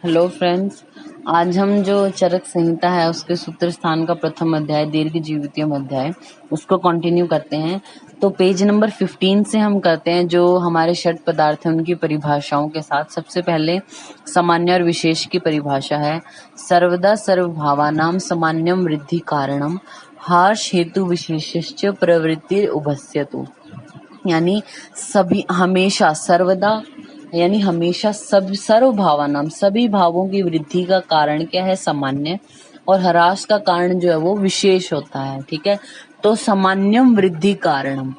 Hello friends, आज हम जो चरक संहिता है उसके सूत्र स्थान का प्रथम अध्याय दीर्घ जीवितीय अध्याय उसको कंटिन्यू करते हैं। तो पेज नंबर 15 से हम करते हैं जो हमारे षट पदार्थ हैं उनकी परिभाषाओं के साथ। सबसे पहले सामान्य और विशेष की परिभाषा है। सर्वदा सर्वभावानां सामान्यम वृद्धि कारणम हार्ष हेतु विशेषश्च प्रवृत्ति उभस्यतु। यानी सभी हमेशा, सर्वदा यानी हमेशा, सब सर्वभावानाम सभी भावों की वृद्धि का कारण क्या है? सामान्य, और ह्रास का कारण जो है वो विशेष होता है। ठीक है, तो सामान्यम वृद्धि कारणम,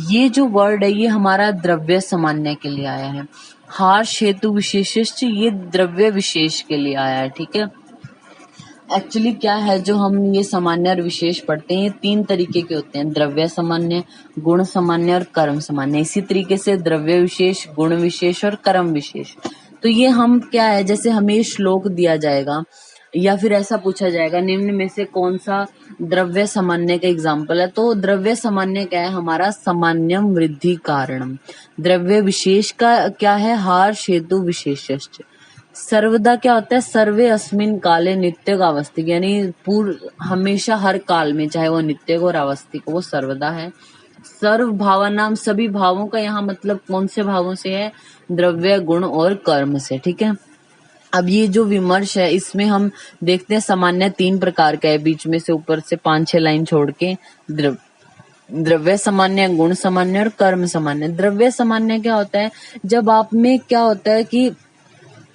ये जो वर्ड है ये हमारा द्रव्य सामान्य के लिए आया है। हार्ष हेतु विशेषश्च, ये द्रव्य विशेष के लिए आया है। ठीक है, एक्चुअली क्या है, जो हम ये सामान्य और विशेष पढ़ते हैं ये तीन तरीके के होते हैं, द्रव्य सामान्य, गुण सामान्य और कर्म सामान्य। इसी तरीके से द्रव्य विशेष, गुण विशेष और कर्म विशेष। तो ये हम क्या है, जैसे हमें श्लोक दिया जाएगा या फिर ऐसा पूछा जाएगा निम्न में से कौन सा द्रव्य सामान्य का एग्जाम्पल है, तो द्रव्य सामान्य क्या है हमारा? सामान्यम वृद्धि कारणम। द्रव्य विशेष का क्या है? हार्ष हेतु विशेषश्च। सर्वदा क्या होता है? सर्वे अस्मिन काले नित्य का अवस्थिक, यानी पूर्व हमेशा हर काल में, चाहे वो नित्य हो और अवस्थिक, वो सर्वदा है। सर्व भावनाम, सभी भावों का यहाँ मतलब कौन से भावों से है? द्रव्य, गुण और कर्म से। ठीक है, अब ये जो विमर्श है इसमें हम देखते हैं सामान्य तीन प्रकार का है, बीच में से ऊपर से 5-6 लाइन छोड़ के। द्रव्य सामान्य, गुण सामान्य और कर्म सामान्य। द्रव्य सामान्य क्या होता है? जब आप में क्या होता है कि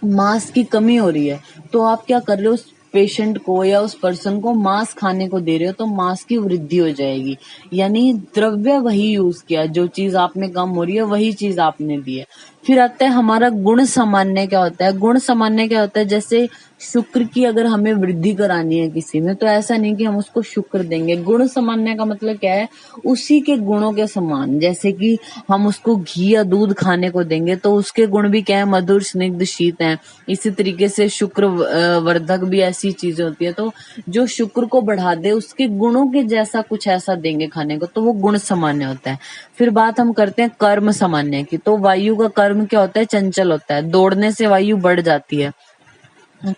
मांस की कमी हो रही है, तो आप क्या कर रहे हो? उस पेशेंट को या उस पर्सन को मांस खाने को दे रहे हो, तो मांस की वृद्धि हो जाएगी। यानी द्रव्य वही यूज किया, जो चीज आप में कम हो रही है वही चीज आपने दी है। फिर आता है हमारा गुण सामान्य। क्या होता है गुण सामान्य? क्या होता है, जैसे शुक्र की अगर हमें वृद्धि करानी है किसी में, तो ऐसा नहीं कि हम उसको शुक्र देंगे। गुण सामान्य का मतलब क्या है? उसी के गुणों के समान। जैसे कि हम उसको घी या दूध खाने को देंगे तो उसके गुण भी क्या है? मधुर, स्निग्ध, शीत है। इसी तरीके से शुक्र वर्धक भी ऐसी चीजें होती है, तो जो शुक्र को बढ़ा दे उसके गुणों के जैसा कुछ ऐसा देंगे खाने को, तो वो गुण सामान्य होता है। फिर बात हम करते हैं कर्म सामान्य की। तो वायु का कर्म क्या होता है? चंचल होता है। दौड़ने से वायु बढ़ जाती है।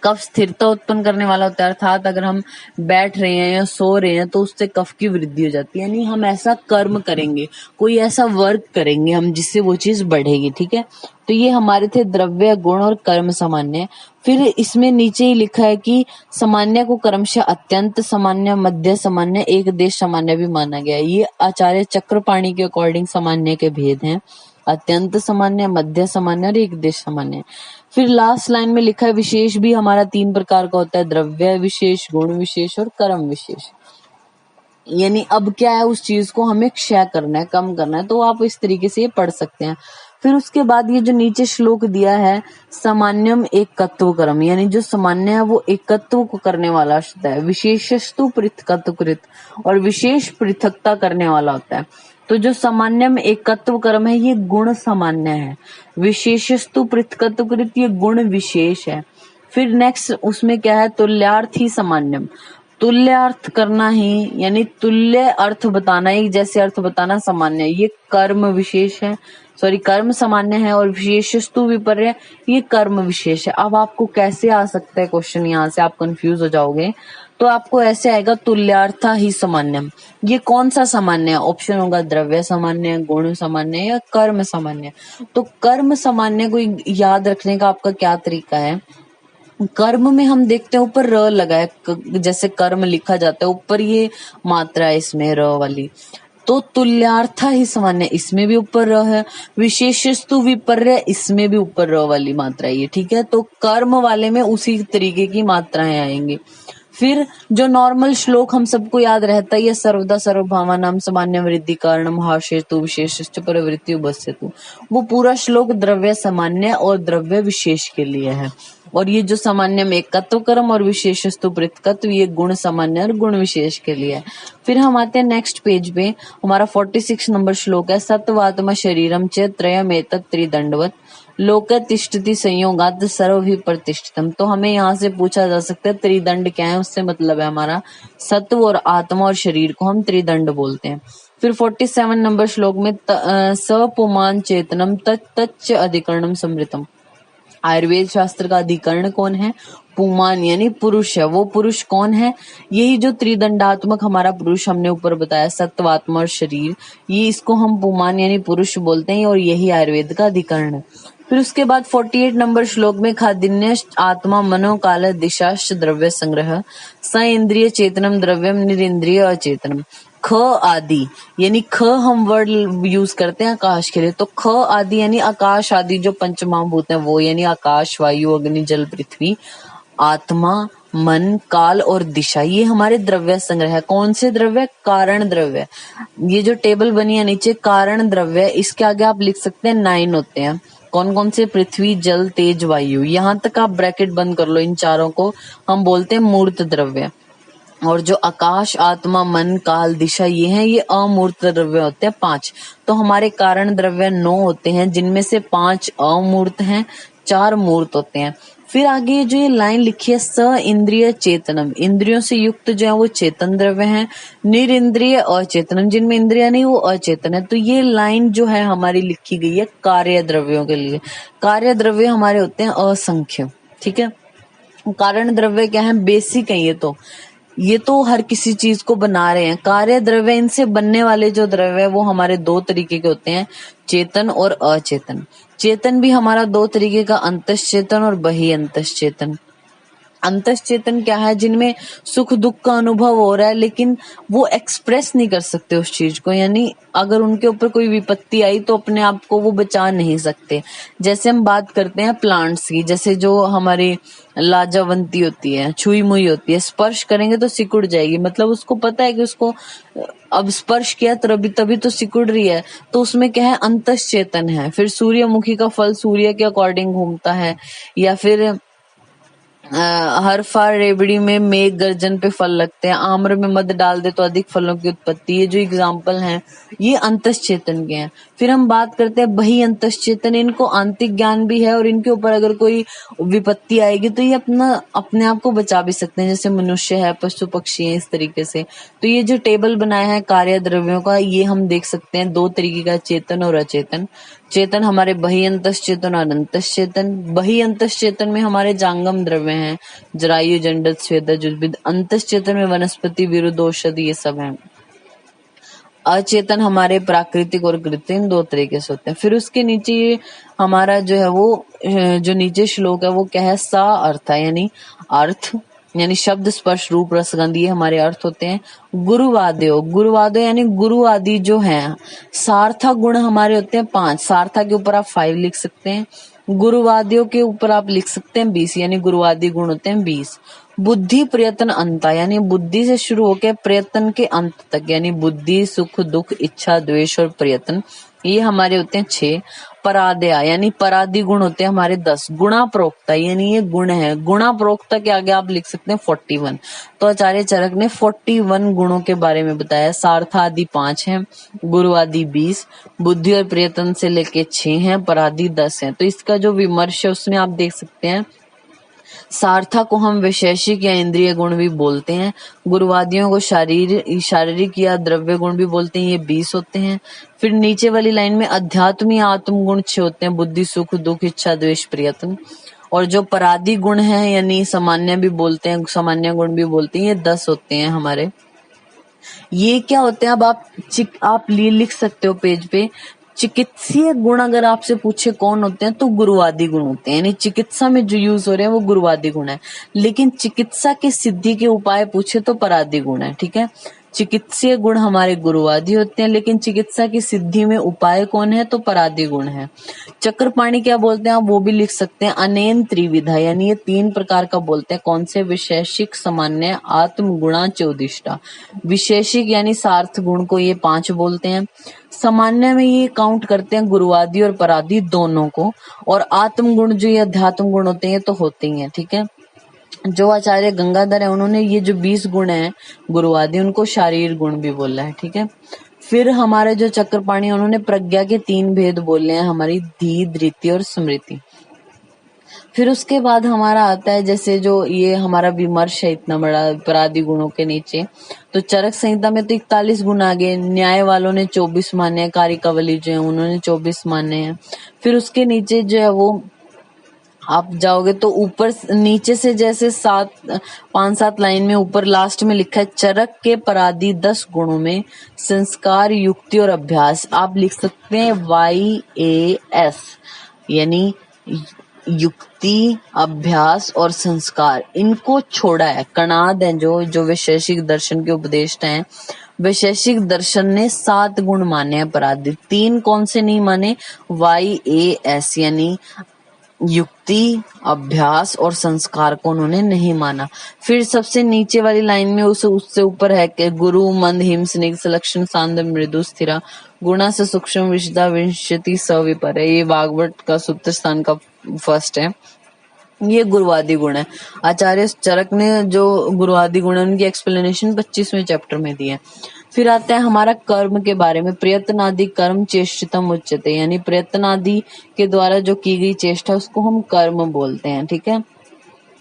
कफ स्थिरता उत्पन्न करने वाला होता है, अर्थात अगर हम बैठ रहे हैं या सो रहे हैं तो उससे कफ की वृद्धि हो जाती है। यानी हम ऐसा कर्म करेंगे, कोई ऐसा वर्क करेंगे हम जिससे वो चीज बढ़ेगी। ठीक है, तो ये हमारे थे द्रव्य, गुण और कर्म सामान्य। फिर इसमें नीचे ही लिखा है कि सामान्य को क्रमशः अत्यंत सामान्य, मध्य सामान्य, एक देश सामान्य भी माना गया है। ये आचार्य चक्रपाणी के अकॉर्डिंग सामान्य के भेद हैं, अत्यंत सामान्य, मध्य सामान्य और एक देश सामान्य। फिर लास्ट लाइन में लिखा है विशेष भी हमारा तीन प्रकार का होता है, द्रव्य विशेष, गुण विशेष और कर्म विशेष। यानी अब क्या है, उस चीज को हमें क्षय करना है, कम करना है, तो आप इस तरीके से ये पढ़ सकते हैं। फिर उसके बाद ये जो नीचे श्लोक दिया है, सामान्यम एकत्व कर्म, यानी जो सामान्य है वो एकत्व को करने वाला होता है। विशेषस्तु पृथकत्व कृत, और विशेष पृथकता करने वाला होता है। तो जो सामान्य में एकत्व कर्म है ये गुण सामान्य है, विशेषस्तु पृथकत्व कृत ये गुण विशेष है। फिर नेक्स्ट उसमें क्या है? तुल्यार्थी सामान्यम, तुल्य अर्थ करना ही, यानी तुल्य अर्थ बताना, एक जैसे अर्थ बताना सामान्य, ये कर्म विशेष है, सॉरी कर्म सामान्य है। और विशेषस्तु विपर्य, ये कर्म विशेष है। अब आपको कैसे आ सकता है क्वेश्चन, यहाँ से आप कंफ्यूज हो जाओगे, तो आपको ऐसे आएगा तुल्यार्थ ही सामान्यम। ये कौन सा सामान्य है? ऑप्शन होगा द्रव्य सामान्य, गुण सामान्य या कर्म सामान्य। तो कर्म सामान्य को याद रखने का आपका क्या तरीका है? कर्म में हम देखते हैं ऊपर र लगा है, जैसे कर्म लिखा जाता है ऊपर ये मात्रा है इसमें र वाली, तो तुल्यार्थ ही सामान्य, इसमें भी ऊपर र है। विशेषस्तु विपर्य, इसमें भी ऊपर र वाली मात्रा है ये। ठीक है, तो कर्म वाले में उसी तरीके की मात्राएं आएंगी। फिर जो नॉर्मल श्लोक हम सबको याद रहता है, सर्वदा सर्वभावानां सामान्य वृद्धि कारणम हार्षेतु विशेषश्च प्रवृत्ति उभस्यतु, वो पूरा श्लोक द्रव्य सामान्य और द्रव्य विशेष के लिए है। और ये जो सामान्य में एकत्व कर्म और विशेषस्तु पृथकत्व, ये गुण सामान्य और गुण विशेष के लिए है। फिर हम आते हैं नेक्स्ट पेज पे, हमारा 46 नंबर श्लोक है, सत्वात्म शरीरम च त्रयमेतत् त्रिदंडवत् लोके तिष्ठति संयोगात् सर्वहि प्रतिष्ठितम्। तो हमें यहाँ से पूछा जा सकता है त्रिदंड क्या है, उससे मतलब है हमारा सत्व और आत्मा और शरीर को हम त्रिदंड बोलते हैं। फिर 47 नंबर श्लोक में सपुमान चेतनम तच्च अधिकरणम समृतम, आयुर्वेद शास्त्र का अधिकरण कौन है? पुमान यानी पुरुष है। वो पुरुष कौन है? यही जो त्रिदंडात्मक हमारा पुरुष हमने ऊपर बताया, सत्व, आत्मा और शरीर, ये इसको हम पुमान यानी पुरुष बोलते हैं और यही आयुर्वेद का अधिकरण है। फिर उसके बाद 48 नंबर श्लोक में खादिन्य आत्मा मनो काल दिशाश्च द्रव्य संग्रह स इंद्रिय चेतनम द्रव्यम निरिंद्रिय अचेतनम। ख आदि यानी ख हम वर्ड यूज करते हैं आकाश के लिए, तो ख आदि यानी आकाश आदि जो पंचमहाभूत है वो, यानी आकाश, वायु, अग्नि, जल, पृथ्वी, आत्मा, मन, काल और दिशा, ये हमारे द्रव्य संग्रह है। कौन से द्रव्य? कारण द्रव्य। ये जो टेबल बनी है नीचे, कारण द्रव्य, इसके आगे आप लिख सकते हैं 9 होते हैं। कौन कौन से? पृथ्वी, जल, तेज, वायु, यहाँ तक आप ब्रैकेट बंद कर लो। इन चारों को हम बोलते हैं मूर्त द्रव्य। और जो आकाश, आत्मा, मन, काल, दिशा, ये हैं, ये अमूर्त द्रव्य होते हैं 5। तो हमारे कारण द्रव्य 9 होते हैं, जिनमें से 5 अमूर्त हैं, 4 मूर्त होते हैं। फिर आगे जो ये लाइन लिखी है, स इंद्रिय चेतनम, इंद्रियों से युक्त जो है वो चेतन द्रव्य हैं। निरिंद्रिय अचेतनम, जिनमें इंद्रिया नहीं वो अचेतन है। तो ये लाइन जो है हमारी लिखी गई है कार्य द्रव्यों के लिए। कार्य द्रव्य हमारे होते हैं असंख्य, ठीक है। कारण द्रव्य क्या है? बेसिक है ये तो हर किसी चीज को बना रहे हैं। कार्य द्रव्य, इनसे बनने वाले जो द्रव्य है वो हमारे 2 तरीके के होते हैं, चेतन और अचेतन। चेतन भी हमारा 2 तरीके का, अंतश्चेतन और बहि अंतश्चेतन। अंतश्चेतन क्या है? जिनमें सुख दुख का अनुभव हो रहा है लेकिन वो एक्सप्रेस नहीं कर सकते उस चीज को, यानी अगर उनके ऊपर कोई विपत्ति आई तो अपने आप को वो बचा नहीं सकते। जैसे हम बात करते हैं प्लांट्स की, जैसे जो हमारी लाजवंती होती है, छुई मुई होती है, स्पर्श करेंगे तो सिकुड़ जाएगी, मतलब उसको पता है कि उसको अब स्पर्श किया तभी तो सिकुड़ रही है, तो उसमें क्या है? अंतश्चेतन है। फिर सूर्यमुखी का फल सूर्य के अकॉर्डिंग घूमता है, या फिर हर फार रेवड़ी में मेघ गर्जन पे फल लगते हैं, आम्र में मध डाल दे तो अधिक फलों की उत्पत्ति। ये जो एग्जाम्पल हैं ये अंतश्चेतन के हैं। फिर हम बात करते हैं बहि अंतश्चेतन, इनको आंतरिक ज्ञान भी है और इनके ऊपर अगर कोई विपत्ति आएगी तो ये अपने आप को बचा भी सकते हैं, जैसे मनुष्य है, पशु पक्षी है, इस तरीके से। तो ये जो टेबल बनाया है कार्य द्रव्यों का, ये हम देख सकते हैं 2 तरीके का, चेतन और अचेतन। चेतन हमारे बहि अंतश्चेतन और अंतश्चेतन। बहि अंतश्चेतन में हमारे जांगम द्रव्य हैं, जरायु, जंडत, स्वेदज, जुजबिद। अंतश्चेतन में वनस्पति, विरुद्ध, औषधि, ये सब हैं। अचेतन हमारे प्राकृतिक और कृत्रिम 2 तरीके से होते हैं। फिर उसके नीचे ये हमारा जो है वो जो नीचे श्लोक है वो क्या है? सा अर्थ है, यानी अर्थ, यानी शब्द, स्पर्श, रूप, रसगंध, ये हमारे अर्थ होते हैं। गुरुवादो यानी गुरु आदि जो हैं। सार्था गुण हमारे होते हैं 5। सार्था के ऊपर आप 5 लिख सकते हैं, गुरुवादियों के ऊपर आप लिख सकते हैं 20, यानी गुरुवादी गुण होते हैं 20। बुद्धि, प्रयत्न, अंता, यानी बुद्धि से शुरू होकर प्रयत्न के अंत तक, यानी बुद्धि, सुख, दुख, इच्छा, द्वेष और प्रयत्न, ये हमारे होते हैं 6। परादया यानी परादि गुण होते हैं हमारे 10। गुणा प्रोक्ता यानी ये गुण है, गुणा प्रोक्ता के आगे आप लिख सकते हैं 41। तो आचार्य चरक ने 41 गुणों के बारे में बताया। सार्थादि 5 हैं, गुरुवादि 20, बुद्धि और प्रयत्न से लेके 6 हैं, परादि 10 हैं। तो इसका जो विमर्श है उसमें आप देख सकते हैं, सार्था को हम वैशेषिक या इंद्रिय गुण भी बोलते हैं, गुरुवादियों को शारीरिक या द्रव्य गुण भी बोलते हैं, ये 20 होते हैं। फिर नीचे वाली लाइन में अध्यात्म या आत्म गुण 6 होते हैं, बुद्धि, सुख, दुख, इच्छा, द्वेष, प्रयत्न। और जो परादि गुण है यानी सामान्य भी बोलते हैं, सामान्य गुण भी बोलते हैं, ये 10 होते हैं हमारे। ये क्या होते हैं? अब आप लिख सकते हो पेज पे, चिकित्सीय गुण अगर आपसे पूछे कौन होते हैं तो गुरुवादी गुण होते हैं, यानी चिकित्सा में जो यूज हो रहे हैं वो गुरुवादी गुण है। लेकिन चिकित्सा के सिद्धि के उपाय पूछे तो परादी गुण है, ठीक है। चिकित्सीय गुण हमारे गुरुवादी होते हैं, लेकिन चिकित्सा की सिद्धि में उपाय कौन है तो परादी गुण है। चक्रपाणी क्या बोलते हैं आप वो भी लिख सकते हैं, अनेन त्रिविधा, यानी ये 3 प्रकार का बोलते हैं। कौन से? विशेषिक, सामान्य, आत्म गुणा, चौदिष्टा। विशेषिक यानी सार्थ गुण को ये 5 बोलते हैं। सामान्य में ये काउंट करते हैं गुरुवादी और परादी दोनों को, और आत्म गुण जो ये अध्यात्म गुण होते हैं तो होते ही हैं, ठीक है। जो आचार्य गंगाधर है उन्होंने ये जो 20 गुण है गुरुवादी, उनको शारीर गुण भी बोला है, ठीक है। फिर हमारे जो चक्रपाणी उन्होंने प्रज्ञा के 3 भेद बोले हैं, हमारी धी, धृति और स्मृति। फिर उसके बाद हमारा आता है जैसे जो ये हमारा विमर्श है इतना बड़ा परादी गुणों के नीचे, तो चरक संहिता में तो 41 गुण आ गए, न्याय वालों ने 24 माने हैं, कारिकावली जो है उन्होंने 24 माने हैं। फिर उसके नीचे जो है वो आप जाओगे तो ऊपर नीचे से जैसे 5-7 लाइन में ऊपर लास्ट में लिखा है चरक के परादी 10 गुणों में संस्कार, युक्ति और अभ्यास। आप लिख सकते हैं YAS, यानी युक्ति, अभ्यास और संस्कार, इनको छोड़ा है। कणाद है जो वैशेषिक दर्शन के उपदेष्टा हैं, वैशेषिक दर्शन ने 7 गुण माने हैं परादी, 3 कौन से नहीं माने? YAS यानी युक्ति, अभ्यास और संस्कार को उन्होंने नहीं माना। फिर सबसे नीचे वाली लाइन में उससे ऊपर है कि गुरु मंद हिम स्निग्ध लक्षण सांद मृदु स्थिरा गुणा से सूक्ष्म विशदा विंशति सविपर है। ये भागवत का सूत्र स्थान का फर्स्ट है। ये गुरुवादी गुण है। आचार्य चरक ने जो गुरुवादी गुण है उनकी एक्सप्लेनेशन 25वें चैप्टर में दी है। फिर आता है हमारा कर्म के बारे में। प्रयत्नादि कर्म चेष्टितम उच्यते, यानी प्रयत्नादि के द्वारा जो की गई चेष्टा उसको हम कर्म बोलते हैं। ठीक है।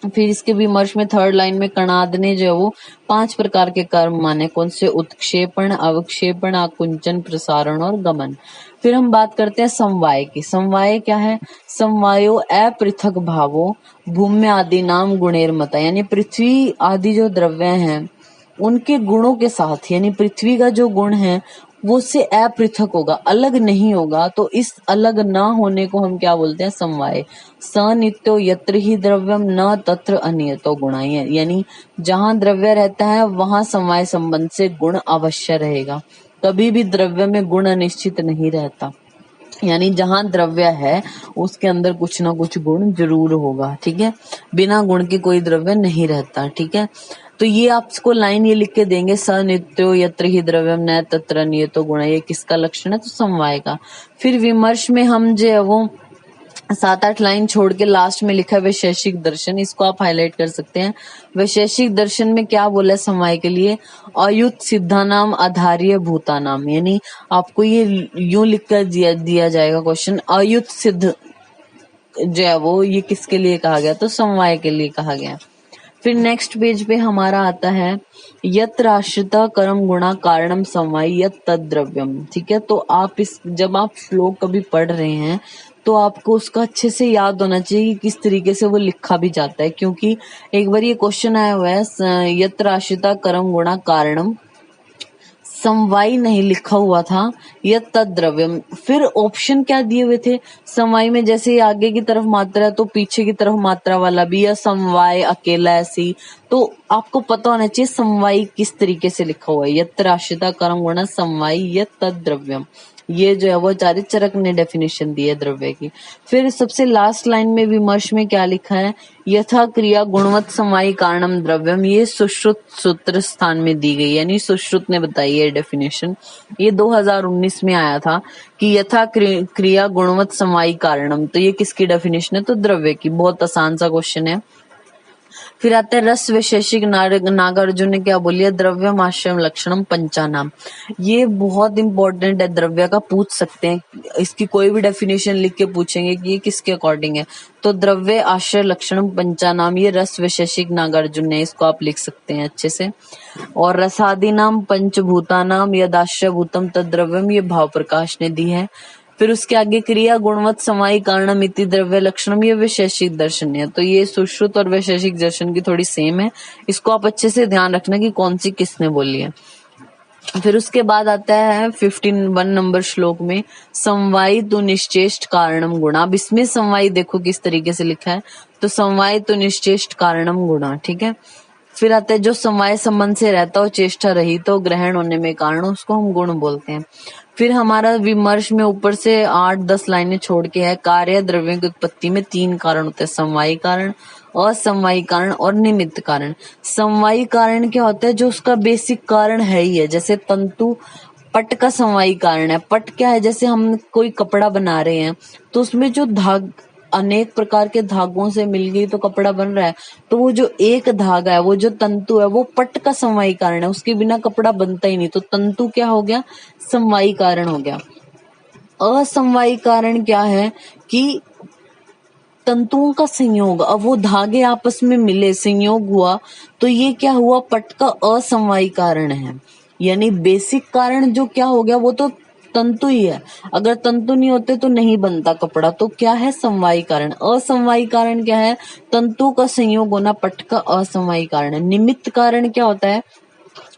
फिर इसके विमर्श में 3rd लाइन में कणाद ने जो है वो 5 प्रकार के कर्म माने। कौन से? उत्क्षेपण, अवक्षेपण, आकुंचन, प्रसारण और गमन। फिर हम बात करते हैं समवाय की। समवाय क्या है? समवायो अपृथक भावो भूम्य आदि नाम गुणेर मता, यानी पृथ्वी आदि जो द्रव्य हैं उनके गुणों के साथ, यानी पृथ्वी का जो गुण है वो उससे अपृथक होगा, अलग नहीं होगा। तो इस अलग ना होने को हम क्या बोलते हैं? समवाय। सनित्यो यत्र ही द्रव्यम न तत्र अनियतो गुणा, यानी जहां द्रव्य रहता है वहां समवाय संबंध से गुण अवश्य रहेगा। कभी भी द्रव्य में गुण अनिश्चित नहीं रहता, यानी जहां द्रव्य है उसके अंदर कुछ ना कुछ गुण जरूर होगा। ठीक है। बिना गुण के कोई द्रव्य नहीं रहता। ठीक है। तो ये आपको लाइन ये लिख के देंगे, स नित्यो यत्र ही द्रव्यम न तत्र नियतो गुण। ये किसका लक्षण है? तो समवाय का। फिर विमर्श में हम जो है वो 7-8 लाइन छोड़ के लास्ट में लिखा है वैशेषिक दर्शन, इसको आप हाईलाइट कर सकते हैं। वैशेषिक दर्शन में क्या बोला है समवाय के लिए? अयुत सिद्धानाम आधार्य भूतानाम, यानी आपको ये यूं लिख कर दिया जाएगा क्वेश्चन, अयुत सिद्ध जो है वो ये किसके लिए कहा गया? तो समवाय के लिए कहा गया। फिर नेक्स्ट पेज पे हमारा आता है यत्र आश्रिता कर्म गुणा कारणम समवाय यत् तद्द्रव्यम। ठीक है। तो आप जब आप श्लोक कभी पढ़ रहे हैं तो आपको उसका अच्छे से याद होना चाहिए कि किस तरीके से वो लिखा भी जाता है, क्योंकि एक बार ये क्वेश्चन आया हुआ है यत्र आश्रिता कर्म गुणा कारणम, समवाय नहीं लिखा हुआ था, यह तद्द्रव्यम। फिर ऑप्शन क्या दिए हुए थे? समवाय में जैसे आगे की तरफ मात्रा है तो पीछे की तरफ मात्रा वाला भी, या समवाय अकेला ऐसी। तो आपको पता होना चाहिए समवाय किस तरीके से लिखा हुआ है। यत्र आश्रिता कर्म गुणा समवाय यत् तद्द्रव्यम, ये जो है वो आचार्य चरक ने डेफिनेशन दी है द्रव्य की। फिर सबसे लास्ट लाइन में विमर्श में क्या लिखा है? यथा क्रिया गुणवत् समवाय कारणम द्रव्यम, ये सुश्रुत सूत्र स्थान में दी गई, यानी सुश्रुत ने बताई है डेफिनेशन। ये 2019 में आया था कि यथा क्रिया गुणवत् समवाय कारणम, तो ये किसकी डेफिनेशन है? तो द्रव्य की। बहुत आसान सा क्वेश्चन है। फिर आता है रस वैशेषिक नागार्जुन ने क्या बोलिए? द्रव्यम आश्रम लक्षणम पंचानाम। ये बहुत इंपॉर्टेंट है, द्रव्य का पूछ सकते हैं, इसकी कोई भी डेफिनेशन लिख के पूछेंगे कि ये किसके अकॉर्डिंग है। तो द्रव्य आश्रय लक्षणम पंचानाम, ये रस वैशेषिक नागार्जुन ने, इसको आप लिख सकते हैं अच्छे से। और रसादि नाम पंचभूतानाम यदाश्रय भूतम तद्द्रव्यम, ये भाव प्रकाश ने दी है। फिर उसके आगे क्रिया गुणवत् समवाय कारणम इति द्रव्य लक्षणम, ये वैशेषिक दर्शन है। तो ये सुश्रुत और वैशेषिक दर्शन की थोड़ी सेम है, इसको आप अच्छे से ध्यान रखना कि कौन सी किसने बोली है। फिर उसके बाद आता है 1 नंबर श्लोक में समवाय तो निश्चेष्ट कारणम गुणा। अब इसमें समवाय देखो किस तरीके से लिखा है, तो समवाय तो निश्चेष्ट कारणम गुणा। ठीक है। फिर आता है जो समवाय संबंध से रहता हो चेष्टा रही तो ग्रहण होने में कारण, उसको हम गुण बोलते हैं। फिर हमारा विमर्श में ऊपर से 8-10 लाइनें छोड़ के है कार्य द्रव्यों की उत्पत्ति में 3 कारण होते हैं, समवायी कारण, असमवायी कारण और निमित्त कारण। समवायी कारण क्या होता है? जो उसका बेसिक कारण है ही है, जैसे तंतु पट का समवायी कारण है। पट क्या है? जैसे हम कोई कपड़ा बना रहे हैं तो उसमें जो अनेक प्रकार के धागों से मिल गई तो कपड़ा बन रहा है, तो वो जो एक धागा है, वो जो तंतु है, वो पट का समवायी कारण है, उसके बिना कपड़ा बनता ही नहीं। तो तंतु क्या हो गया? समवायी कारण हो गया। असमवायी कारण क्या है? कि तंतुओं का संयोग, अब वो धागे आपस में मिले, संयोग हुआ, तो ये क्या हुआ? पट का असमवायी कारण है। यानी बेसिक कारण जो क्या हो गया, वो तो तंतु ही है, अगर तंतु नहीं होते तो नहीं बनता कपड़ा। तो क्या है समवायी कारण। असमवायी कारण क्या है, तंतु का संयोग होना पट का असमवायी कारण है। निमित्त कारण क्या होता है,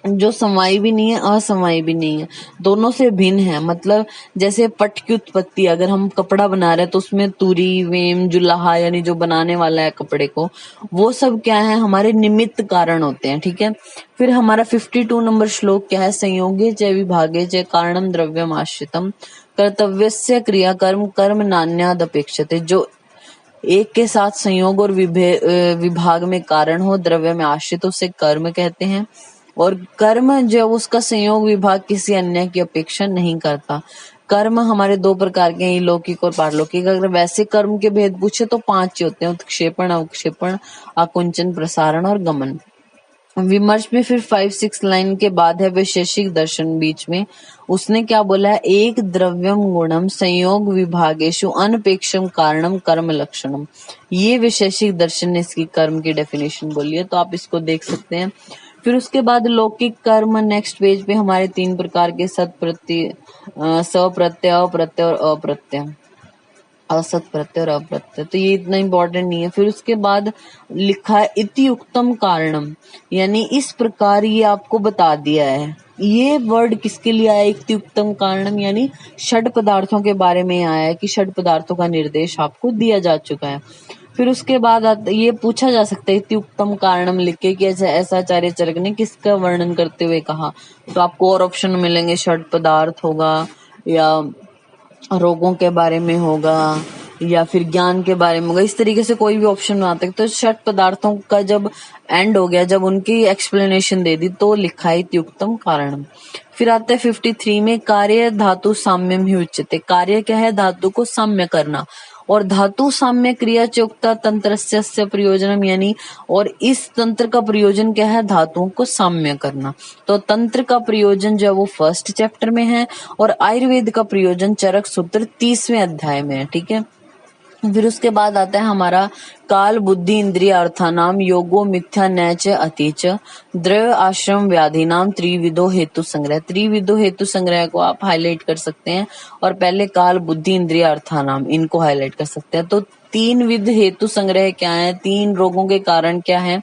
जो समवायी भी नहीं है असमवायी भी नहीं है, दोनों से भिन्न है। मतलब जैसे पट की उत्पत्ति, अगर हम कपड़ा बना रहे हैं तो उसमें तुरी, वेम, जुलाहा यानी जो बनाने वाला है कपड़े को, वो सब क्या है, हमारे निमित्त कारण होते हैं। ठीक है, फिर हमारा 52 नंबर श्लोक क्या है, संयोगे च विभागे च कारणम द्रव्यम आश्रितम कर्तव्यस्य क्रिया कर्म कर्म नान्याद अपेक्षते। जो एक के साथ संयोग और विभाग में कारण हो, द्रव्य में आश्रित, उसे कर्म कहते हैं। और कर्म जो उसका संयोग विभाग किसी अन्य की अपेक्षा नहीं करता। कर्म हमारे दो प्रकार के हैं, लौकिक और पारलौकिक। अगर वैसे कर्म के भेद पूछे तो 5 ही होते हैं, उत्क्षेपण, अवक्षेपण, आकुंचन, प्रसारण और गमन। विमर्श में फिर 5-6 लाइन के बाद है वैशेषिक दर्शन। बीच में उसने क्या बोला है, एक द्रव्यम गुणम संयोग विभागेशु अनपेक्षम कारणम कर्म लक्षणम। ये वैशेषिक दर्शन ने इसकी कर्म की डेफिनेशन बोली है, तो आप इसको देख सकते हैं। फिर उसके बाद लौकिक कर्म नेक्स्ट पेज पे हमारे 3 प्रकार के सप्रत्यय, अप्रत्यय और अप्रत्यय, असत प्रत्यय और अप्रत्यय। तो ये इतना इम्पोर्टेंट नहीं है। फिर उसके बाद लिखा है इति उक्तम कारणम, यानी इस प्रकार ये आपको बता दिया है। ये वर्ड किसके लिए आया, इति उक्तम कारणम, यानी षड पदार्थों के बारे में आया है कि षड पदार्थों का निर्देश आपको दिया जा चुका है। फिर उसके बाद ये पूछा जा सकता है इति उक्तम कारणम लिख के कि ऐसा आचार्य चरक ने किसका वर्णन करते हुए कहा। तो आपको और ऑप्शन मिलेंगे, षड पदार्थ होगा, या रोगों के बारे में होगा, या फिर ज्ञान के बारे में होगा। इस तरीके से कोई भी ऑप्शन में आता है। तो षट पदार्थों का जब एंड हो गया, जब उनकी एक्सप्लेनेशन दे दी, तो लिखा है इत्युक्तम कारणम। फिर आता है 53 में कार्य धातु साम्यम ही उच्यते। कार्य क्या है, धातु को साम्य करना। और धातु साम्य क्रिया चोक्ता तंत्रस्य प्रयोजनम, यानी और इस तंत्र का प्रयोजन क्या है, धातुओं को साम्य करना। तो तंत्र का प्रयोजन जो है वो फर्स्ट चैप्टर में है, और आयुर्वेद का प्रयोजन चरक सूत्र 30वें अध्याय में है। ठीक है, फिर उसके बाद आता है हमारा काल बुद्धि इंद्रिय अर्थानाम योगो मिथ्या नैच अतिच द्रव्य आश्रम व्याधि नाम त्रिविधो हेतु संग्रह। त्रिविधो हेतु संग्रह को आप हाईलाइट कर सकते हैं, और पहले काल बुद्धि इंद्रिय अर्थानाम इनको हाईलाइट कर सकते हैं। तो 3 विध हेतु संग्रह क्या है, 3 रोगों के कारण क्या है,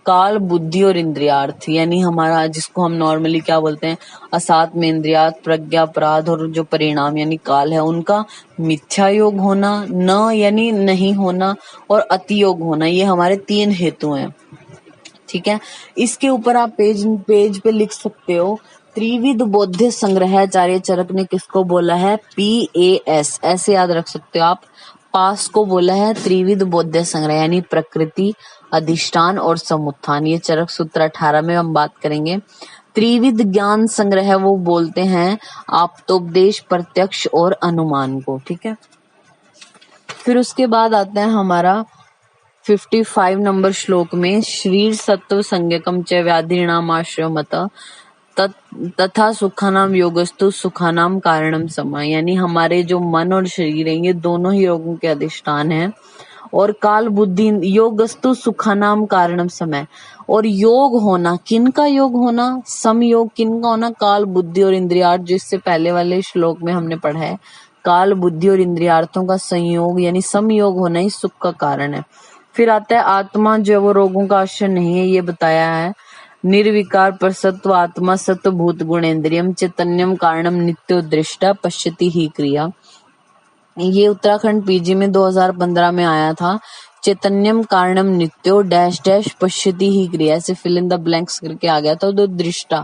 काल, बुद्धि और इंद्रियार्थ, यानी हमारा जिसको हम नॉर्मली क्या बोलते हैं, असात में इंद्रियार्थ, प्रज्ञा, अपराध और जो परिणाम यानी काल है, उनका मिथ्या योग होना, न यानी नहीं होना, और अति योग होना। ये हमारे 3 हेतु हैं। ठीक है, इसके ऊपर आप पेज पे लिख सकते हो त्रिविध बोध्य संग्रहाचार्य चरक ने किसको बोला है, PAS, ऐसे याद रख सकते हो आप। पास को बोला है त्रिविध बोध्य संग्रह, यानी प्रकृति, अधिष्ठान और समुत्थान। ये चरक सूत्र 18 में हम बात करेंगे। त्रिविध ज्ञान संग्रह वो बोलते हैं आप्तोपदेश, प्रत्यक्ष और अनुमान को। ठीक है, फिर उसके बाद आता है हमारा 55 नंबर श्लोक में शरीर सत्व संज्ञकम च व्याधिनाम आश्रय मत तथा सुखानाम योगस्तु सुखानाम कारणम समा, यानी हमारे जो मन और शरीर है ये दोनों ही रोगों के अधिष्ठान है। और काल बुद्धि योगस्तु सुखानाम कारणम समय, और योग होना, किन का योग होना, समयोग किन का होना, काल बुद्धि और इंद्रियार्थ, जिससे पहले वाले श्लोक में हमने पढ़ा है। काल बुद्धि और इंद्रियार्थों का संयोग यानी समयोग होना ही सुख का कारण है। फिर आता है आत्मा जो वो रोगों का आश्रय नहीं है, ये बताया है। निर्विकार प्रसत्व आत्मा सत्व भूत गुणेन्द्रियम चैतन्यम कारणम नित्यो दृष्टा पश्यति ही क्रिया। ये उत्तराखंड पीजी में 2015 में आया था। चैतन्यम कारणम नित्यो डैश डैश पश्यति ही क्रिया, ऐसे फिल इन द ब्लैंक्स करके आ गया था, तो दृष्टा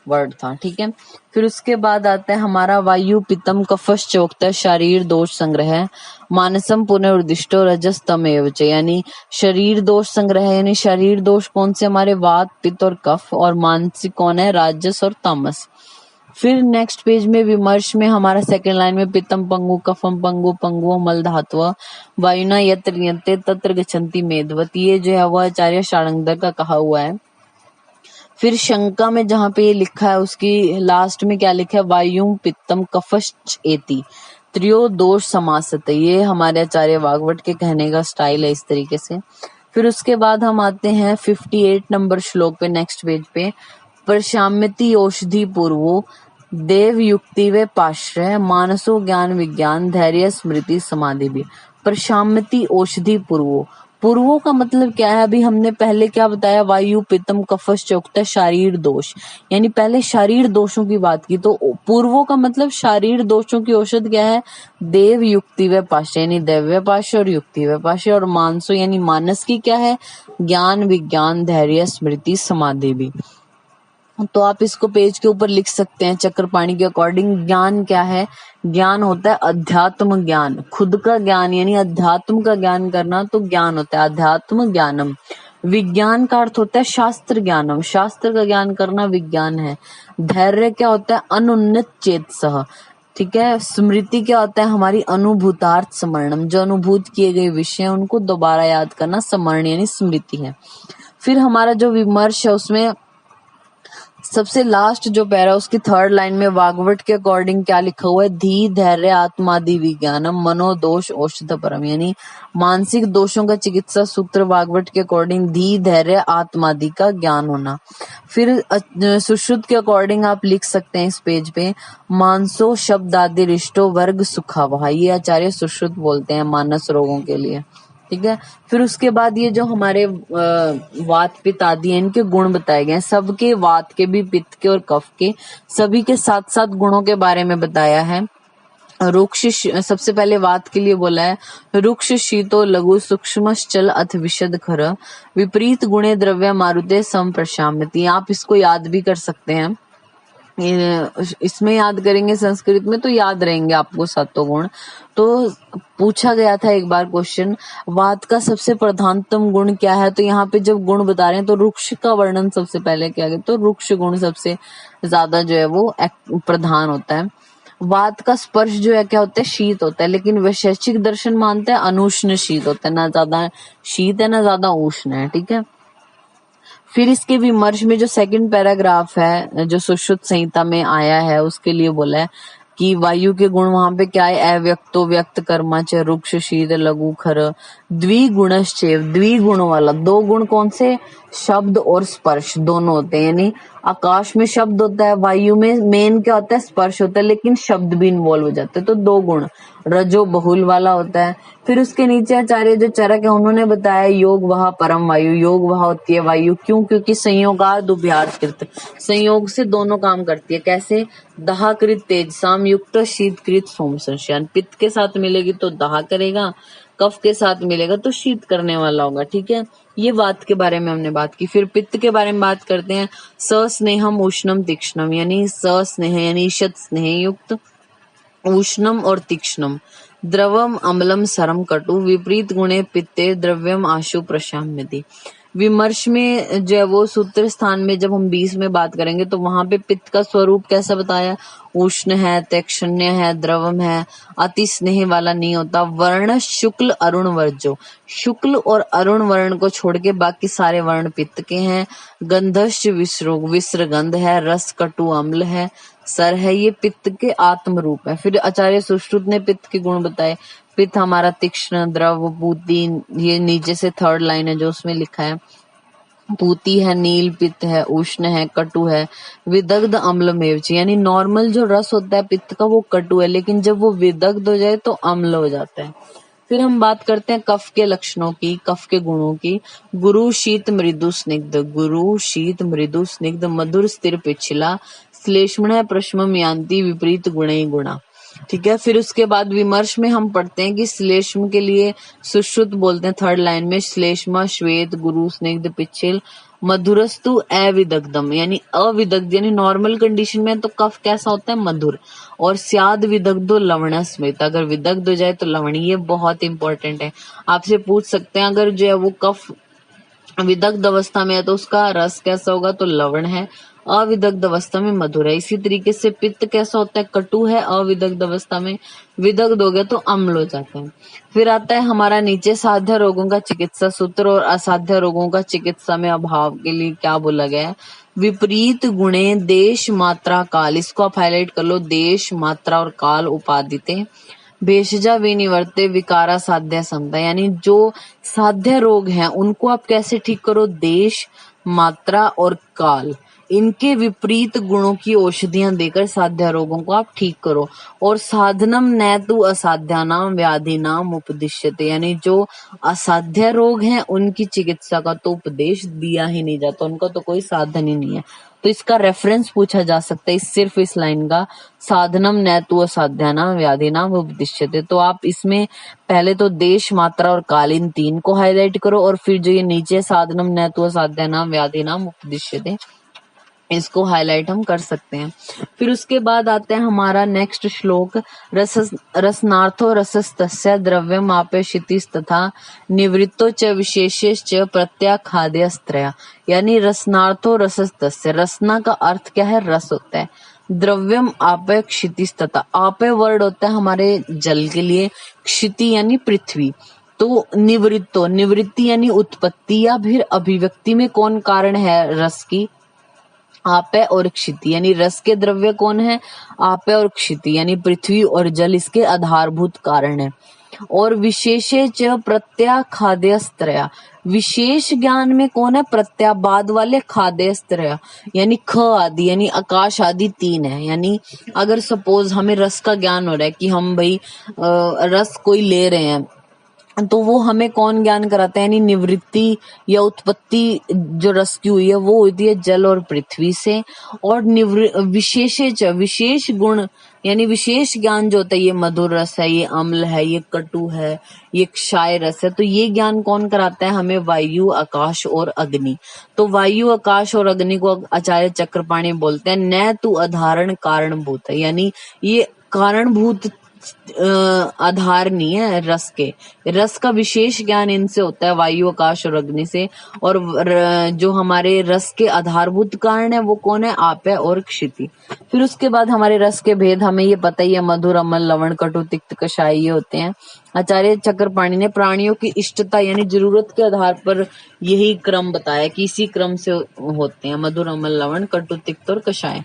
वर्ड था। ठीक है, फिर उसके बाद आता है हमारा वायु पित्तम कफश चोक्ता शरीर दोष संग्रह मानसम पुनर्दिष्टो रजस तमेव च, यानी शरीर दोष संग्रह, यानी शरीर दोष कौन से, हमारे वात, पित्त और कफ, और मानसिक कौन है, राजस और तामस। फिर नेक्स्ट पेज में विमर्श में हमारा सेकंड लाइन में पित्तम पंगु कफम पंगु पंगुओ मल धात्व वायुना यत्र नियते तत्र गच्छन्ति मेधवत, ये जो है वह आचार्य शार्ंगधर का कहा हुआ है। फिर शंका में जहाँ पे ये लिखा है उसकी लास्ट में क्या लिखा है, वायु पित्तम कफश्च एति त्रियो दोष समासत, ये हमारे आचार्य वाग्भट के कहने का स्टाइल है इस तरीके से। फिर उसके बाद हम आते हैं 58 नंबर श्लोक पे, नेक्स्ट पेज पे, प्रशाम्यति औषधि पूर्वो देव युक्ति व पाश्रय, मानसो ज्ञान विज्ञान, धैर्य स्मृति समाधि भी। प्रशाम्यति औषधि पूर्वो, पूर्वों का मतलब क्या है? अभी हमने पहले क्या बताया? वायु पित्तम कफश चौकता शारीर दोष, यानी पहले शारीर दोषों की बात की, तो पूर्वों का मतलब शारीर दोषों की औषध क्या है? देव युक्ति व पाश्य, यानी दैव्य पाश्य और युक्ति व पाश्य, और मानसो यानी मानस की क्या है? ज्ञान विज्ञान धैर्य स्मृति समाधि भी। तो आप इसको पेज के ऊपर लिख सकते हैं चक्रपाणी के अकॉर्डिंग। ज्ञान क्या है? ज्ञान होता है अध्यात्म ज्ञान, खुद का ज्ञान, यानी अध्यात्म का ज्ञान करना, तो ज्ञान होता है अध्यात्म ज्ञानम। विज्ञान का अर्थ होता है शास्त्र ज्ञानम, शास्त्र का ज्ञान करना विज्ञान है। धैर्य क्या होता है? अनुन्नत चेतसः, ठीक है। स्मृति क्या होता है? हमारी अनुभूतार्थ स्मरणम, जो अनुभूत किए गए विषय उनको दोबारा याद करना स्मरण यानी स्मृति है। फिर हमारा जो विमर्श है उसमें सबसे लास्ट जो पैरा उसकी थर्ड लाइन में वाग्वट के अकॉर्डिंग क्या लिखा हुआ है? धी धैर्य आत्मादि विज्ञानम मनोदोष औषध परम, यानी मानसिक दोषों का चिकित्सा सूत्र वाग्वट के अकॉर्डिंग धी धैर्य आत्मादि का ज्ञान होना। फिर सुश्रुत के अकॉर्डिंग आप लिख सकते हैं इस पेज पे, मानसो शब्द आदि रिष्टो वर्ग सुखावहा, ये आचार्य सुश्रुत बोलते हैं मानस रोगों के लिए, ठीक है। फिर उसके बाद ये जो हमारे वात पित्त आदि हैं इनके गुण बताए गए हैं, सबके वात के भी पित्त के और कफ के सभी के साथ साथ गुणों के बारे में बताया है। रुक्ष सबसे पहले वात के लिए बोला है, रुक्ष शीतो लघु सूक्ष्मश्चल अथ विशद खर विपरीत गुणे द्रव्य मारुते सम प्रशाम्यति। आप इसको याद भी कर सकते हैं, इसमें याद करेंगे संस्कृत में तो याद रहेंगे आपको सातों गुण। तो पूछा गया था एक बार क्वेश्चन, वात का सबसे प्रधानतम गुण क्या है? तो यहाँ पे जब गुण बता रहे हैं तो रुक्ष का वर्णन सबसे पहले किया गया, तो रुक्ष गुण सबसे ज्यादा जो है वो प्रधान होता है। वात का स्पर्श जो है क्या होता है? शीत होता है, लेकिन वैशेषिक दर्शन मानते हैं अनुष्ण शीत होता है, ना ज्यादा शीत है ना ज्यादा उष्ण है, ठीक है। फिर इसके विमर्श में जो सेकंड पैराग्राफ है जो सुश्रुत संहिता में आया है उसके लिए बोला है कि वायु के गुण वहां पे क्या है? अव्यक्तो व्यक्त कर्मा च रुक्ष शीत लघु खर द्विगुणश्चैव, द्विगुण वाला, दो गुण कौन से? शब्द और स्पर्श दोनों होते हैं, यानी आकाश में शब्द होता है, वायु में मेन क्या होता है? स्पर्श होता है, लेकिन शब्द भी इन्वॉल्व हो जाते हैं, तो दो गुण रजो बहुल वाला होता है। फिर उसके नीचे आचार्य जो चरक है उन्होंने बताया योग वह परम वायु, योग वह होती है वायु, क्यों? क्योंकि संयोगाद उभयार्कृत, संयोग से दोनों काम करती है। कैसे? दाहकृत तेज साम युक्त शीतकृत सोम संशयन, पित्त के साथ मिलेगी तो दाह करेगा, कफ के साथ मिलेगा तो शीत करने वाला होगा, ठीक है। ये वात के बारे में हमने बात की। फिर पित्त के बारे में बात करते हैं, सस्नेहम उष्णम तीक्ष्णम, यानी सस्नेह यानी ईषत स्नेह युक्त, उष्णम और तीक्ष्णम, द्रवम अम्लम सरम कटु विपरीत गुणे पित्ते द्रव्यम आशु प्रशाम्यति। विमर्श में जो है वो सूत्र स्थान में जब हम 20 में बात करेंगे तो वहां पे पित्त का स्वरूप कैसा बताया? उष्ण है, तैक्षण्य है, द्रवम है, अति स्नेह वाला नहीं होता। वर्ण शुक्ल अरुण वर्जो, शुक्ल और अरुण वर्ण को छोड़ के बाकी सारे वर्ण पित्त के हैं। गंधश्च विश्रोग, विश्र गंध है, रस कटु अम्ल है, सर है, ये पित्त के आत्म रूप है। फिर आचार्य सुश्रुत ने पित्त के गुण बताए, पित्त हमारा तीक्ष्ण द्रव पूती, ये नीचे से थर्ड लाइन है जो उसमें लिखा है, पूती है, नील पित्त है, उष्ण है, कटु है, विदग्ध अम्ल मेवच, यानी नॉर्मल जो रस होता है पित्त का वो कटु है, लेकिन जब वो विदग्ध हो जाए तो अम्ल हो जाता है। फिर हम बात करते हैं कफ के लक्षणों की, कफ के गुणों की। गुरु शीत मृदु स्निग्ध, गुरु शीत मृदु स्निग्ध मधुर स्थिर पिछला श्लेष्मण प्रश्म यान्ति विपरीत गुणे गुणा, ठीक है। फिर उसके बाद विमर्श में हम पढ़ते हैं कि श्लेष्म के लिए सुश्रुत बोलते हैं थर्ड लाइन में, श्लेष्मा श्वेत गुरु स्निग्ध पिछल मधुरस्तु अविदग्धम, यानी अविदग्ध यानी नॉर्मल कंडीशन में तो कफ कैसा होता है? मधुर। और स्याद विदग्धो लवण स्मित, अगर विदग्ध हो जाए तो लवणी, ये बहुत इंपॉर्टेंट है, आपसे पूछ सकते हैं। अगर जो है वो कफ विदग्ध अवस्था में है तो उसका रस कैसा होगा? तो लवण है। अविदग्ध अवस्था में मधुर है। इसी तरीके से पित्त कैसा होता है? कटु है अविदग्ध अवस्था में, विदग्ध हो गया तो अम्ल हो जाता है। फिर आता है हमारा नीचे साध्य रोगों का चिकित्सा सूत्र और असाध्य रोगों का चिकित्सा में अभाव के लिए क्या बोला गया है? विपरीत गुणे देश मात्रा काल, इसको आप हाईलाइट कर लो, देश मात्रा और काल उपादिते भेषजा विनिवर्ते विकारा साध्य समता, यानी जो साध्य रोग हैं उनको आप कैसे ठीक करो? देश मात्रा और काल, इनके विपरीत गुणों की औषधियां देकर साध्य रोगों को आप ठीक करो। और साधनम न तु असाध्यानाम व्याधिनाम उपदिश्यते, यानी जो असाध्य रोग हैं उनकी चिकित्सा का तो उपदेश दिया ही नहीं जाता, उनका तो कोई साधन ही नहीं है। तो इसका रेफरेंस पूछा जा सकता है सिर्फ इस लाइन का, साधनम न तु असाध्यानाम व्याधिनाम उपदिश्यते। तो आप इसमें पहले तो देश, मात्रा और काल इन तीन को हाईलाइट करो, और फिर जो ये नीचे साधनम न तु असाध्यानाम व्याधिनाम उपदिश्यते इसको हाईलाइट हम कर सकते हैं। फिर उसके बाद आते हैं हमारा नेक्स्ट श्लोक, रसनार्थो रसस्तस्य द्रव्यम आपेक्षितिस् तथा निवृत्तो च विशेषश्च प्रत्याखाद्यस्त्रया, यानी रसनार्थो रसस्तस्य, रसना का अर्थ क्या है, रस होता है। द्रव्यम आपे क्षितिस् तथा, आपे वर्ड होता है हमारे जल के लिए, क्षिति यानी पृथ्वी। तो निवृत्तो, निवृत्ति यानी उत्पत्ति या फिर अभिव्यक्ति में कौन कारण है रस की, आपे और क्षिति, यानी रस के द्रव्य कौन है, आपे और क्षिति, यानी पृथ्वी और जल इसके आधारभूत कारण है। और विशेषे च प्रत्याखाद्यस्त्रया, विशेष ज्ञान में कौन है, प्रत्याबाद वाले खाद्यस्त्रया, यानी ख आदि, यानी आकाश आदि तीन है। यानी अगर सपोज हमें रस का ज्ञान हो रहा है कि हम भाई रस कोई ले रहे हैं, तो वो हमें कौन ज्ञान कराता है, यानी निवृत्ति या उत्पत्ति जो रस की हुई है वो होती है जल और पृथ्वी से। और विशेष विशेष गुण यानी विशेष ज्ञान जो होता है, ये मधुर रस है, ये अम्ल है, ये कटु है, ये क्षाय रस है, तो ये ज्ञान कौन कराता है हमें, वायु, आकाश और अग्नि। तो वायु, आकाश और अग्नि को आचार्य चक्रपाणी बोलते हैं न तु अधारण कारणभूत है, यानी ये कारणभूत आधार नहीं है रस के, रस का विशेष ज्ञान इनसे होता है, वायु, आकाश और अग्नि से। और जो हमारे रस के आधारभूत कारण है वो कौन है, आप है और क्षिति। फिर उसके बाद हमारे रस के भेद हमें ये पता ही है, मधुर, अम्ल, लवण, कटु, तिक्त, कषाय ये होते हैं। आचार्य चक्रपाणी ने प्राणियों की इष्टता यानी जरूरत के आधार पर यही क्रम बताया कि इसी क्रम से होते हैं, मधुर, अम्ल, लवण, कटु, तिक्त और कषाय।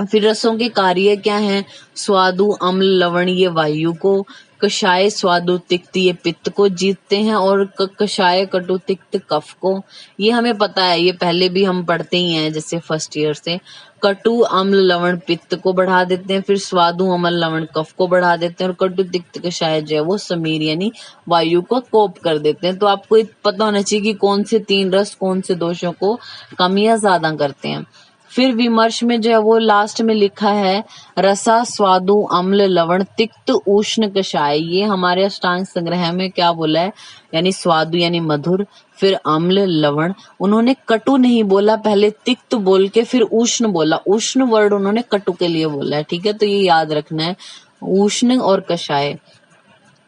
फिर रसों के कार्य क्या हैं, स्वादु, अम्ल, लवण ये वायु को, कषाय, स्वादु, तिक्त ये पित्त को जीतते हैं, और कषाय, कटु, तिक्त कफ को। ये हमें पता है, ये पहले भी हम पढ़ते ही हैं जैसे फर्स्ट ईयर से। कटु, अम्ल, लवण पित्त को बढ़ा देते हैं, फिर स्वादु, अम्ल, लवण कफ को बढ़ा देते हैं, और कटु, तिक्त, कषाय जो है वो समीर यानी वायु को कोप कर देते हैं। तो आपको पता होना चाहिए कि कौन से तीन रस कौन से दोषों को कम या ज्यादा करते हैं। फिर विमर्श में जो है वो लास्ट में लिखा है, रसा, स्वादु, अम्ल, लवण, तिक्त, उष्ण, कषाय। ये हमारे अष्टांग संग्रह में क्या बोला है, यानी स्वादु यानी मधुर, फिर अम्ल, लवण, उन्होंने कटु नहीं बोला, पहले तिक्त बोल के फिर उष्ण बोला, उष्ण वर्ड उन्होंने कटु के लिए बोला है, ठीक है, तो ये याद रखना है, उष्ण और कषाय।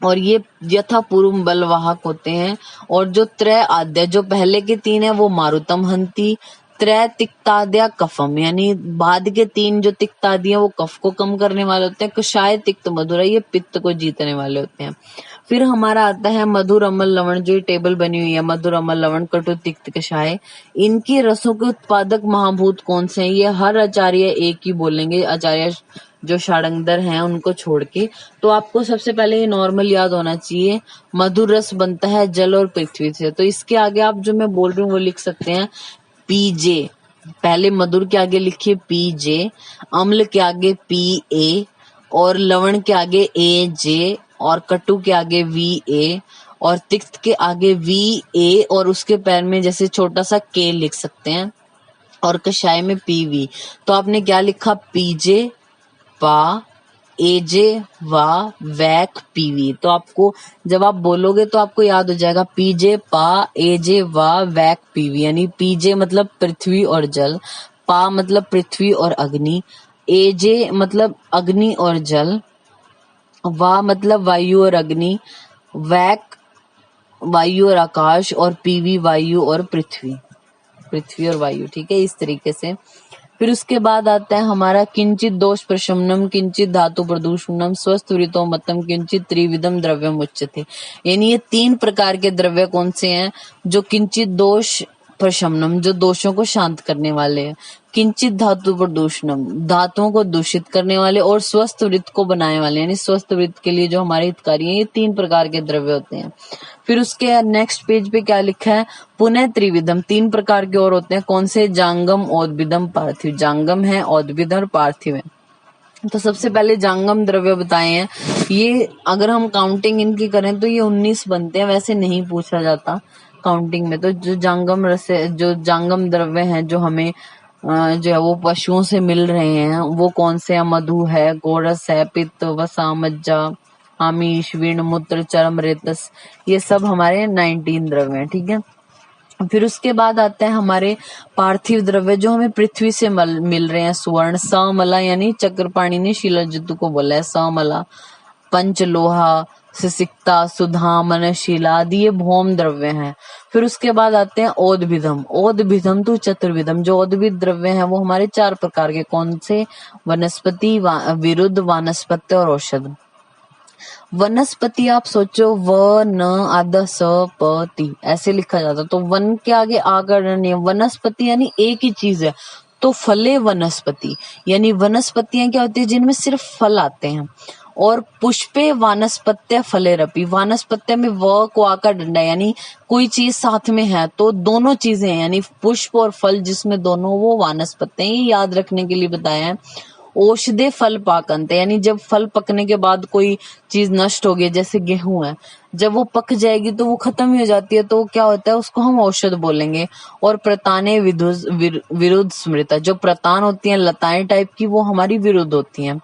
और ये यथा पूर्व बलवाहक होते हैं। और जो त्रय आद्य, जो पहले के तीन है वो मारुतम हंती, त्रय तिक्ताद्या कफम, यानी बाद के तीन जो तिक्तादि हैं वो कफ को कम करने वाले होते हैं, कषाय, तिक्त, मधुर ये पित्त को जीतने वाले होते हैं। फिर हमारा आता है मधुर, अम्ल, लवण, जो टेबल बनी हुई है, मधुर, अम्ल, लवण, कटु, तिक्त, कषाय, इनकी रसों के उत्पादक महाभूत कौन से हैं, ये हर आचार्य एक ही बोलेंगे, आचार्य जो षडांगधर हैं उनको छोड़ के। तो आपको सबसे पहले ये नॉर्मल याद होना चाहिए, मधुर रस बनता है जल और पृथ्वी से। तो इसके आगे आप जो मैं बोल रही हूँ वो लिख सकते हैं, पीजे, पहले मधुर के आगे लिखिए पीजे, अम्ल के आगे पी ए, और लवण के आगे ए जे, और कटु के आगे वी ए, और तिक्त के आगे वी ए, और उसके पैर में जैसे छोटा सा के लिख सकते हैं, और कषाय में पी वी। तो आपने क्या लिखा, पीजे पा एजे वा वैक पीवी। तो आपको जब आप बोलोगे तो आपको याद हो जाएगा, पीजे पा एजे वा वैक पीवी, यानी पीजे मतलब पृथ्वी और जल, पा मतलब पृथ्वी और अग्नि, एजे मतलब अग्नि और जल, वा मतलब वायु और अग्नि, वैक वायु और आकाश, और पीवी वायु और पृथ्वी, पृथ्वी और वायु, ठीक है, इस तरीके से। फिर उसके बाद आता है हमारा किंचित दोष प्रशमनम, किंचित धातु प्रदूषणम, स्वस्थ वृतो मतम, किंचित त्रिविधम द्रव्यम उच्यते। यानी ये तीन प्रकार के द्रव्य कौन से हैं, जो किंचित दोष प्रशमनम, जो दोषों को शांत करने वाले हैं। किंचित धातु प्रदूषणम, धातुओं को दूषित करने वाले। और स्वस्थ वृत्त को बनाने वाले, यानी स्वस्थ वृत्त के लिए जो हमारे हितकारी हैं। ये 3 प्रकार के द्रव्य होते हैं। फिर उसके नेक्स्ट पेज पे क्या लिखा है, पुनः त्रिविधम, 3 प्रकार के और होते हैं। कौन से, जांगम, औदबिदम, पार्थिव। जांगम है, औदबिद और पार्थिव है। तो सबसे पहले जांगम द्रव्य बताए हैं। ये अगर हम काउंटिंग इनकी करें तो ये 19 बनते हैं, वैसे नहीं पूछा जाता काउंटिंग में। तो जो जांगम रस, जो जांगम द्रव्य हैं जो हमें जो है वो पशुओं से मिल रहे हैं, वो कौन से हैं, मधु है, गोरस है, पित्त, वसा, मज्जा, आमीष, वीण, मूत्र, चर्म, रेतस, ये सब हमारे 19 द्रव्य हैं। ठीक है। फिर उसके बाद आते हैं हमारे पार्थिव द्रव्य जो हमें पृथ्वी से मिल रहे हैं। स्वर्ण, समला, यानी चक्रपाणी ने शिलाजितु को बोला है समला। पंचलोहा, सिसिक्ता, सुधा, मनशिला आदि ये भौम द्रव्य हैं। फिर उसके बाद आते हैं औदभिदम। औदभिदम तो चतुर्विधम, जो औदभिद द्रव्य हैं वो हमारे 4 प्रकार के। कौन से, वनस्पति, विरुद्ध, वानस्पत्य और औषध। वनस्पति आप सोचो, व न आद स प ति ऐसे लिखा जाता, तो वन के आगे आकर नहीं है। वनस्पति यानी एक ही चीज है, तो फले वनस्पति, यानी वनस्पतियां क्या होती है, जिनमें सिर्फ फल आते हैं। और पुष्पे वानस्पत्य फले रपि, वानस्पत्य में व को आकर डंडा, यानी कोई चीज साथ में है तो दोनों चीजें हैं, यानी पुष्प और फल जिसमें दोनों, वो वानस्पत्य। ये याद रखने के लिए बताया है। औषधे फल पाकंत, यानी जब फल पकने के बाद कोई चीज नष्ट हो गई, जैसे गेहूं है, जब वो पक जाएगी तो वो खत्म ही हो जाती है, तो क्या होता है, उसको हम औषध बोलेंगे। और प्रताने विरुद्ध स्मृता, जो प्रतान होती हैं लताएं टाइप की, वो हमारी विरुद्ध होती हैं।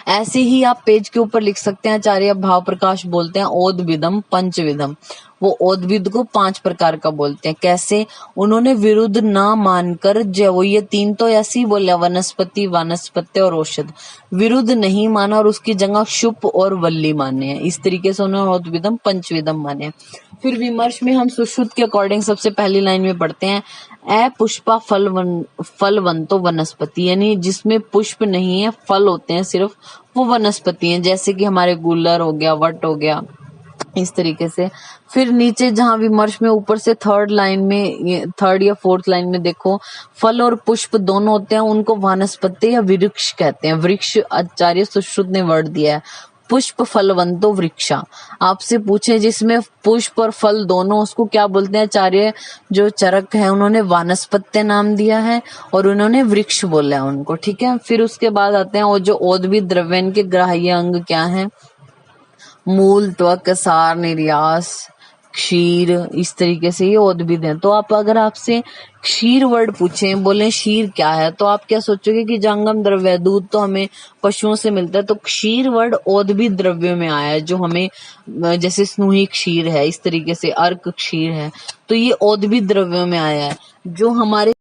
ऐसे ही आप पेज के ऊपर लिख सकते हैं, आचार्य भाव प्रकाश बोलते हैं औदविदम पंचविधम, वो औदविद को 5 प्रकार का बोलते हैं। कैसे, उन्होंने विरुद्ध ना मानकर, जो ये 3 तो ऐसे ही बोले, वनस्पति, वानस्पत्य और औषध, विरुद्ध नहीं माना और उसकी जगह शुप और वल्ली माने हैं। इस तरीके से उन्होंने औदविदम पंचविधम माने हैं। फिर विमर्श में हम सुश्रुत के अकॉर्डिंग सबसे पहली लाइन में पढ़ते हैं, ए पुष्पा फलवंतो वनस्पति, यानी जिसमें पुष्प नहीं है, फल होते हैं सिर्फ, वो वनस्पति हैं। जैसे कि हमारे गुलर हो गया, वट हो गया, इस तरीके से। फिर नीचे जहां विमर्श में ऊपर से 3rd लाइन में, 3rd या 4th लाइन में देखो, फल और पुष्प दोनों होते हैं, उनको वानस्पत्य या वृक्ष कहते हैं। वृक्ष आचार्य सुश्रुत ने वर्ड दिया है, पुष्प फलवंतो वृक्षा। आपसे पूछे जिसमें पुष्प और फल दोनों, उसको क्या बोलते हैं, आचार्य जो चरक है उन्होंने वानस्पत्य नाम दिया है और उन्होंने वृक्ष बोला है उनको। ठीक है। फिर उसके बाद आते हैं, और जो औदभिद द्रव्य, इनके ग्राह्य अंग क्या है, मूल, त्वक, सार, निर्यास, क्षीर, इस तरीके से ये औदभिद है। तो आप अगर आपसे क्षीर वर्ड पूछे, बोले क्षीर क्या है, तो आप क्या सोचोगे कि जंगम द्रव्य, दूध तो हमें पशुओं से मिलता है। तो क्षीर वर्ड औदभिद द्रव्यों में आया है, जो हमें जैसे स्नूही क्षीर है, इस तरीके से अर्क क्षीर है, तो ये औदभिद द्रव्यों में आया है। जो हमारे